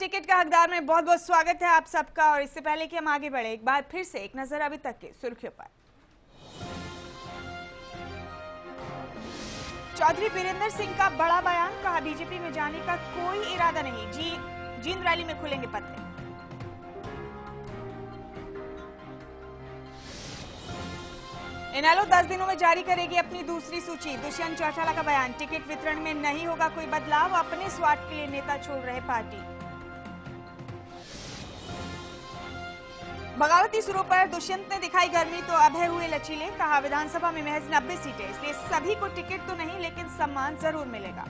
Ticket का हकदार में बहुत बहुत स्वागत है आप सबका। और इससे पहले कि हम आगे बढ़े, एक बार फिर से एक नजर अभी तक के सुर्खियों पर। चौधरी बीरेंद्र सिंह का बड़ा बयान, कहा बीजेपी में जाने का कोई इरादा नहीं, जींद रैली में खुलेंगे पत्ते। इनेलो 10 दिनों में जारी करेगी अपनी दूसरी सूची। दुष्यंत चौटाला का बयान, टिकट वितरण में नहीं होगा कोई बदलाव, अपने स्वार्थ के लिए नेता छोड़ रहे पार्टी। बगावती सुरों पर दुष्यंत ने दिखाई गर्मी तो अभय हुए लचीले, कहा विधानसभा में महज 90 सीटें, इसलिए सभी को टिकट तो नहीं लेकिन सम्मान जरूर मिलेगा।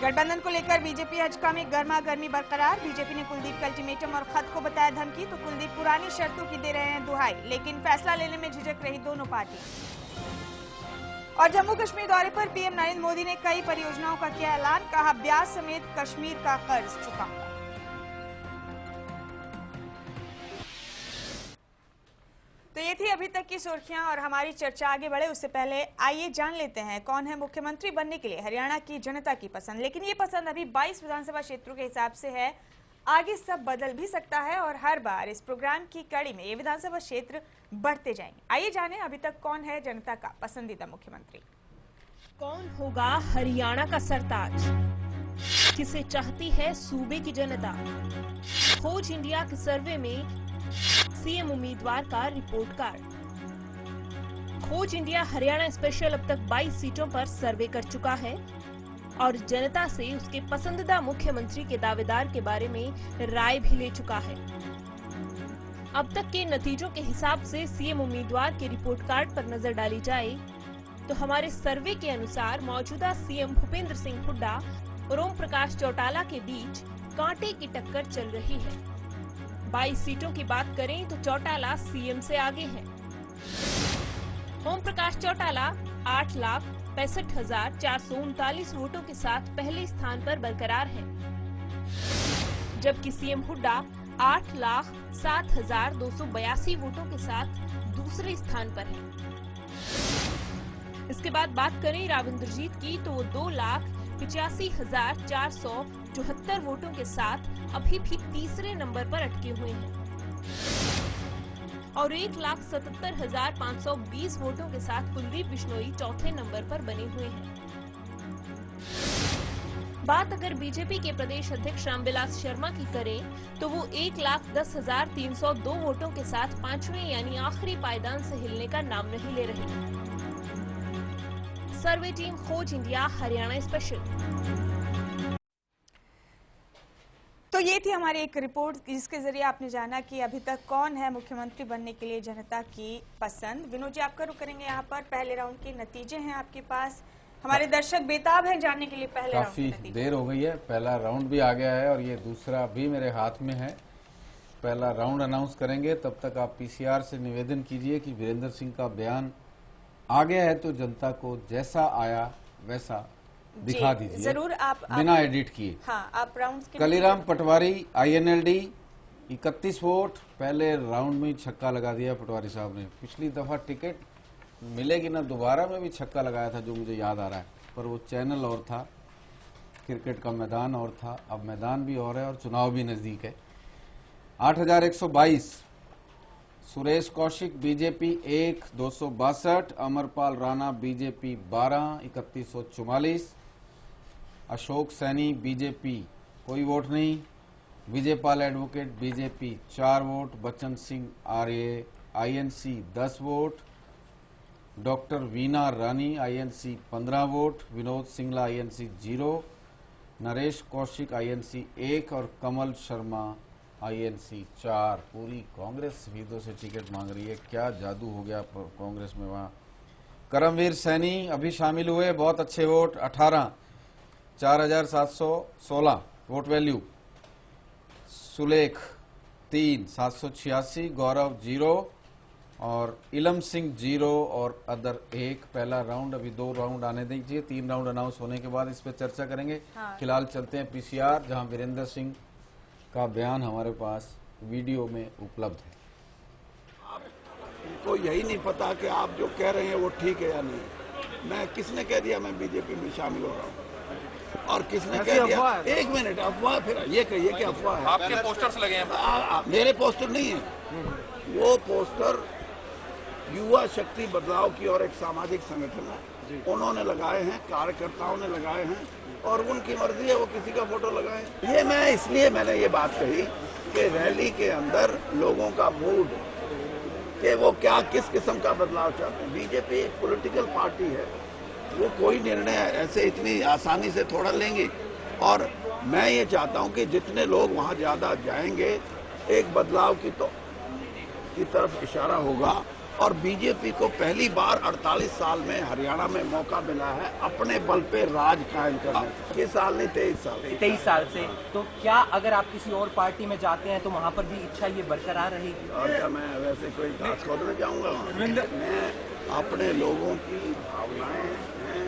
गठबंधन को लेकर बीजेपी हजका में गर्मा गर्मी बरकरार। बीजेपी ने कुलदीप का अल्टीमेटम और खत को बताया धमकी, तो कुलदीप पुरानी शर्तों की दे रहे हैं दुहाई, लेकिन फैसला लेने में झिझक रही दोनों पार्टी। और जम्मू कश्मीर दौरे पर पीएम नरेंद्र मोदी ने कई परियोजनाओं का किया ऐलान, कहा ब्याज समेत कश्मीर का कर्ज चुकाऊंगा। तो ये थी अभी तक की सुर्खियां और हमारी चर्चा आगे बढ़े उससे पहले आइए जान लेते हैं कौन है मुख्यमंत्री बनने के लिए हरियाणा की जनता की पसंद। लेकिन ये पसंद अभी 22 विधानसभा क्षेत्रों के हिसाब से है, आगे सब बदल भी सकता है और हर बार इस प्रोग्राम की कड़ी में ये विधानसभा क्षेत्र बढ़ते जाएंगे। आइए जाने अभी तक कौन है जनता का पसंदीदा मुख्यमंत्री। कौन होगा हरियाणा का सरताज, किसे चाहती है सूबे की जनता। खोज इंडिया के सर्वे में सीएम उम्मीदवार का रिपोर्ट कार्ड। खोज इंडिया हरियाणा स्पेशल अब तक 22 सीटों पर सर्वे कर चुका है और जनता से उसके पसंदीदा मुख्यमंत्री के दावेदार के बारे में राय भी ले चुका है। अब तक के नतीजों के हिसाब से सीएम उम्मीदवार के रिपोर्ट कार्ड पर नजर डाली जाए तो हमारे सर्वे के अनुसार मौजूदा सीएम भूपेंद्र सिंह हुड्डा और ओम प्रकाश चौटाला के बीच कांटे की टक्कर चल रही है। 22 सीटों की बात करें तो चौटाला सीएम से आगे है। ओम प्रकाश चौटाला 8,65,439 वोटों के साथ पहले स्थान पर बरकरार है, जबकि सीएम हुड्डा 8,07,282 वोटों के साथ दूसरे स्थान पर है। इसके बाद बात करें राव इंद्रजीत की तो वो 2,85,474 वोटों के साथ अभी भी तीसरे नंबर पर अटके हुए हैं और 1,77,520 वोटों के साथ कुलदीप बिश्नोई चौथे नंबर पर बने हुए हैं। बात अगर बीजेपी के प्रदेश अध्यक्ष रामविलास शर्मा की करें तो वो 1,10,302 वोटों के साथ पांचवें यानी आखिरी पायदान से हिलने का नाम नहीं ले रही। सर्वे टीम खोज इंडिया हरियाणा स्पेशल। तो ये थी हमारी एक रिपोर्ट जिसके जरिए आपने जाना कि अभी तक कौन है मुख्यमंत्री बनने के लिए जनता की पसंद। विनोद जी, आपका रुख करेंगे यहाँ पर। पहले राउंड के नतीजे हैं आपके पास, हमारे दर्शक बेताब हैं जानने के लिए पहले राउंड के नतीजे। काफी देर हो गई है, पहला राउंड भी आ गया है और ये दूसरा भी मेरे हाथ में है। पहला राउंड अनाउंस करेंगे, तब तक आप पीसीआर से निवेदन कीजिए कि वीरेंद्र सिंह का बयान आ गया है तो जनता को जैसा आया वैसा दिखा दीजिए, जरूर आप बिना एडिट किए। हाँ, आप राउंड के कलीराम पटवारी आईएनएलडी 31 वोट, पहले राउंड में ही छक्का लगा दिया पटवारी साहब ने। पिछली दफा टिकट मिलेगी ना दोबारा में भी छक्का लगाया था जो मुझे याद आ रहा है, पर वो चैनल और था, क्रिकेट का मैदान और था, अब मैदान भी और है और चुनाव भी नजदीक है। 8,122 Suresh Kaushik BJP 1 262, Amarpal Rana BJP 12 3144, Ashok Saini BJP कोई वोट नहीं, Vijaypal advocate BJP 4 vote, Bachan Singh Arya INC 10 vote, doctor Veena Rani INC 15 vote, Vinod Singla INC 0, Naresh Kaushik INC 1 और कमल शर्मा आईएनसी 4। पूरी कांग्रेस शहीदों से टिकट मांग रही है, क्या जादू हो गया कांग्रेस में। वहां करमवीर सैनी अभी शामिल हुए, बहुत अच्छे वोट 18, 4,716 वोट वैल्यू। सुलेख 3 786, गौरव 0 और इलम सिंह 0 और अदर 1। पहला राउंड, अभी 2 राउंड आने दीजिए, 3 राउंड अनाउंस होने के बाद इस पर चर्चा करेंगे। हाँ। फिलहाल चलते हैं पीसीआर, जहां वीरेंद्र सिंह का बयान हमारे पास वीडियो में उपलब्ध है। आपको यही नहीं पता कि आप जो कह रहे हैं वो ठीक है या नहीं। मैं किसने कह दिया मैं बीजेपी में शामिल हो रहा हूँ? और किसने कह दिया? एक मिनट, अफवाह फिर ये कहिए कि अफवाह है। आपके पोस्टर्स लगे हैं? मेरे पोस्टर नहीं है, वो पोस्टर युवा शक्ति बदलाव की और एक सामाजिक संगठन है, उन्होंने लगाए हैं, कार्यकर्ताओं ने लगाए हैं और उनकी मर्जी है वो किसी का फोटो लगाए। ये मैं इसलिए मैंने ये बात कही कि रैली के अंदर लोगों का मूड कि वो क्या किस किस्म का बदलाव चाहते हैं। बीजेपी एक पॉलिटिकल पार्टी है, वो कोई निर्णय ऐसे इतनी आसानी से थोड़ा लेंगे और मैं ये चाहता हूं कि जितने लोग वहां ज्यादा जाएंगे एक बदलाव की तरफ इशारा होगा और बीजेपी को पहली बार 48 साल में हरियाणा में मौका मिला है अपने बल पे राज कायम करने। ये साल नहीं 23 साल से। तो क्या अगर आप किसी और पार्टी में जाते हैं तो वहां पर भी इच्छा ये बरकरार रहेगी? और क्या मैं वैसे कोई घास खोदने जाऊंगा? मैं अपने लोगों की भावनाएं हैं,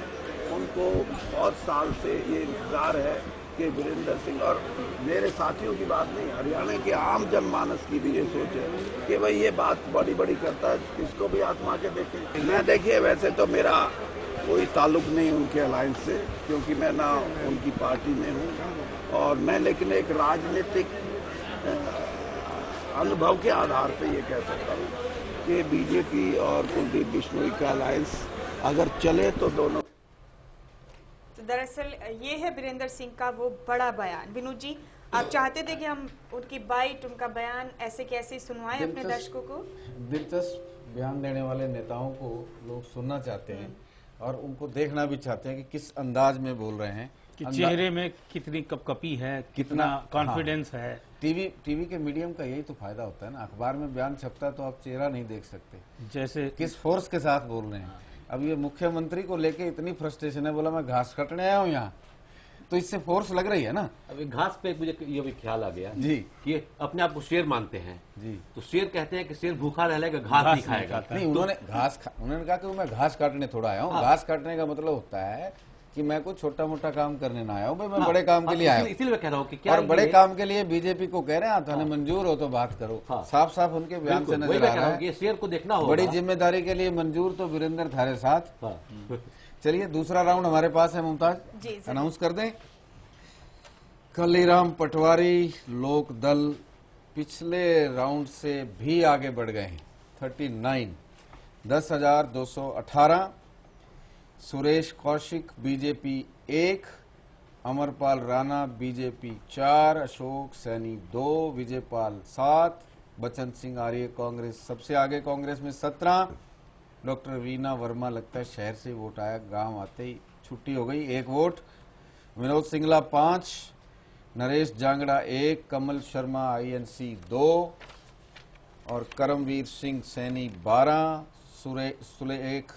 उनको बहुत साल से ये इंतजार है कि वीरेंद्र सिंह और मेरे साथियों की बात नहीं, हरियाणा के आम जनमानस की भी ये सोच है कि भाई ये बात बड़ी बड़ी करता है, इसको भी आजमा के देखें। मैं देखिए वैसे तो मेरा कोई ताल्लुक नहीं उनके अलायंस से, क्योंकि मैं ना उनकी पार्टी में हूँ और मैं लेकिन एक राजनीतिक अनुभव के आधार पर ये कह सकता हूँ कि बीजेपी और कुलदीप बिश्नोई का अलायंस अगर चले तो दोनों। दरअसल ये है वीरेंद्र सिंह का वो बड़ा बयान। विनोद जी, आप चाहते थे कि हम उनकी बाइट, उनका बयान ऐसे कैसे सुनवाएं अपने दर्शकों को? दिलचस्प बयान देने वाले नेताओं को लोग सुनना चाहते हैं और उनको देखना भी चाहते हैं कि किस अंदाज में बोल रहे हैं, कि चेहरे में कितनी कपकपी है, कितना कॉन्फिडेंस है। टीवी के मीडियम का यही तो फायदा होता है ना, अखबार में बयान छपता है तो आप चेहरा नहीं देख सकते, जैसे किस फोर्स के साथ बोल रहे हैं। अब ये मुख्यमंत्री को लेके इतनी फ्रस्ट्रेशन है, बोला मैं घास काटने आया हूँ यहाँ, तो इससे फोर्स लग रही है ना। अभी घास पे मुझे ये भी ख्याल आ गया जी अपने आप को शेर मानते हैं जी, तो शेर कहते हैं कि शेर भूखा रह लेगा, घास नहीं खाएगा। नहीं, उन्होंने कहा कि मैं घास काटने थोड़ा आया हूँ। घास काटने का मतलब होता है कि मैं कुछ छोटा मोटा काम करने ना आया हूँ, मैं बड़े काम के लिए आया हूँ। इसीलिए मैं कह रहा हूँ कि क्या और बड़े काम के लिए बीजेपी को कह रहे हैं थाने मंजूर हो तो बात करो। साफ साफ उनके बयान से नजर आ रहा है शेर को देखना होगा। बड़ी जिम्मेदारी के लिए मंजूर तो वीरेंद्र थारे साथ। चलिए दूसरा राउंड हमारे पास है, मुमताज अनाउंस कर दें। कलीराम पटवारी लोक दल पिछले राउंड से भी आगे बढ़ गए हैं, 39 10,218। सुरेश कौशिक बीजेपी 1, अमरपाल राणा बीजेपी 4, अशोक सैनी 2, विजयपाल 7, बचन सिंह आर्य कांग्रेस सबसे आगे, कांग्रेस में 17। डॉक्टर वीना वर्मा लगता है शहर से वोट आया, गांव आते ही छुट्टी हो गई, 1 वोट। विनोद सिंगला 5, नरेश जांगड़ा 1, कमल शर्मा आईएनसी 2 और करमवीर सिंह सैनी 12, सुलेख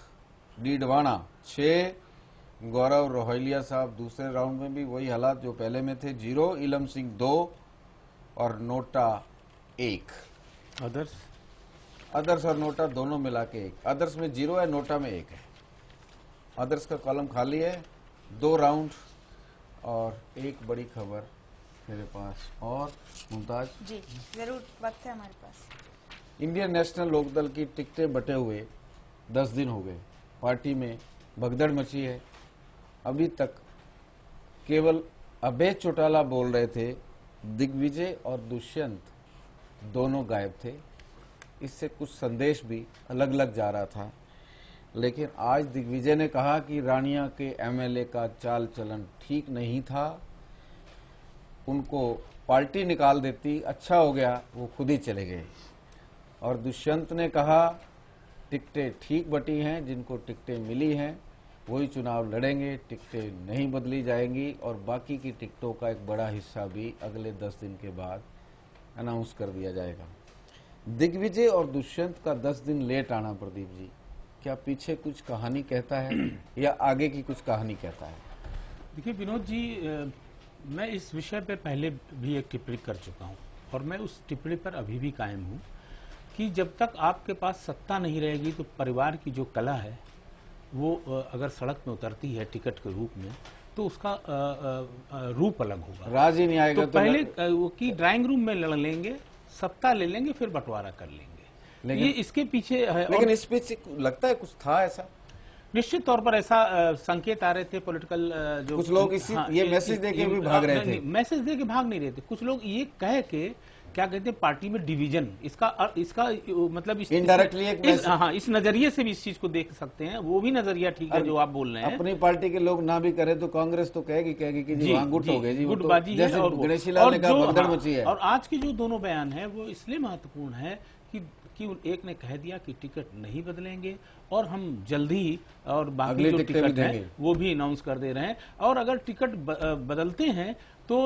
डीडवाना 6, गौरव रोहिलिया साहब दूसरे राउंड में भी वही हालात जो पहले में थे, 0, इलम सिंह 2 और नोटा 1। अदर्स और नोटा दोनों मिला के 1। अदर्स में 0 है, नोटा में 1 है। अदर्स का कॉलम खाली है। 2 राउंड और एक बड़ी खबर मेरे पास। और मुमताज जी जरूर, वक्त है हमारे पास। इंडियन नेशनल लोकदल की टिकटें बटे हुए 10 दिन हो गए, पार्टी में भगदड़ मची है। अभी तक केवल अभय चौटाला बोल रहे थे, दिग्विजय और दुष्यंत दोनों गायब थे। इससे कुछ संदेश भी अलग अलग जा रहा था, लेकिन आज दिग्विजय ने कहा कि रानिया के एमएलए का चाल चलन ठीक नहीं था, उनको पार्टी निकाल देती अच्छा हो गया, वो खुद ही चले गए। और दुष्यंत ने कहा टिकटें ठीक बटी हैं, जिनको टिकटें मिली हैं वही चुनाव लड़ेंगे, टिकटें नहीं बदली जाएंगी और बाकी की टिकटों का एक बड़ा हिस्सा भी अगले 10 दिन के बाद अनाउंस कर दिया जाएगा। दिग्विजय और दुष्यंत का 10 दिन लेट आना, प्रदीप जी, क्या पीछे कुछ कहानी कहता है या आगे की कुछ कहानी कहता है? देखिए विनोद जी, मैं इस विषय पे पहले भी एक टिप्पणी कर चुका हूं और मैं उस टिप्पणी पर अभी भी कायम हूं कि जब तक आपके पास सत्ता नहीं रहेगी तो परिवार की जो कला है वो अगर सड़क में उतरती है टिकट के रूप में तो उसका रूप अलग होगा। राज ही नहीं आएगा तो पहले वो की ड्राइंग रूम में लड़ लेंगे, सत्ता ले लेंगे, फिर बंटवारा कर लेंगे। लेकिन ये इसके पीछे है। लेकिन इस पीछे लगता है कुछ था ऐसा। निश्चित तौर पर ऐसा संकेत आ रहे थे पॉलिटिकल जो कुछ लोग ये मैसेज देके भी भाग रहे थे। मैसेज देके भाग नहीं रहे थे, कुछ लोग ये कह के क्या कहते हैं पार्टी में डिवीजन, इसका मतलब इनडायरेक्टली इस नजरिए से भी इस चीज को देख सकते हैं। वो भी नजरिया ठीक है जो आप बोल रहे हैं। अपनी पार्टी के लोग ना भी करे तो कांग्रेस तो कहेगी कि जी वहां गुट हो गए जी, गुटबाजी है। जैसे गणेशी लाल ने कहा भगदड़ मची है। और आज के जो दोनों बयान है वो इसलिए महत्वपूर्ण है कि एक ने कह दिया कि टिकट नहीं बदलेंगे और हम जल्दी ही और बाकी जो टिकट है वो भी अनाउंस कर दे रहे हैं। और अगर टिकट बदलते हैं तो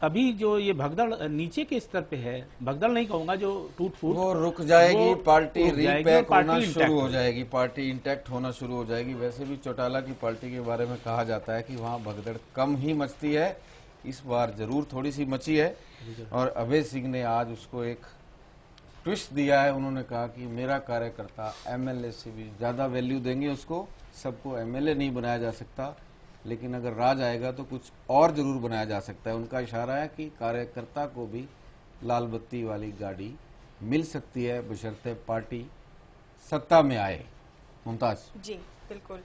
अभी जो ये भगदड़ नीचे के स्तर पे है, भगदड़ नहीं कहूंगा, जो टूट फूट वो रुक जाएगी, पार्टी रीपैक होना शुरू हो जाएगी, पार्टी इंटैक्ट होना शुरू हो जाएगी। वैसे भी चौटाला की पार्टी के बारे में कहा जाता है कि वहां भगदड़ कम ही मचती है, इस बार जरूर थोड़ी सी मची है। और अभय सिंह ने आज उसको एक ट्विस्ट दिया है। उन्होंने कहा कि मेरा कार्यकर्ता एमएलए से भी ज्यादा वैल्यू देंगे उसको, सबको एमएलए नहीं बनाया जा सकता, लेकिन अगर राज आएगा तो कुछ और जरूर बनाया जा सकता है। उनका इशारा है कि कार्यकर्ता को भी लाल बत्ती वाली गाड़ी मिल सकती है बशर्ते पार्टी सत्ता में आए। मुमताज जी बिल्कुल,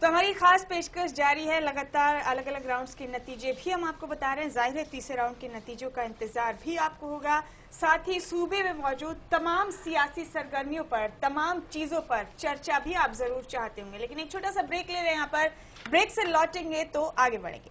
तो हमारी खास पेशकश जारी है। लगातार अलग अलग राउंड्स के नतीजे भी हम आपको बता रहे हैं। जाहिर है तीसरे राउंड के नतीजों का इंतजार भी आपको होगा। साथ ही सूबे में मौजूद तमाम सियासी सरगर्मियों पर, तमाम चीजों पर चर्चा भी आप जरूर चाहते होंगे। लेकिन एक छोटा सा ब्रेक ले रहे हैं यहाँ पर। ब्रेक से लौटेंगे तो आगे बढ़ेंगे।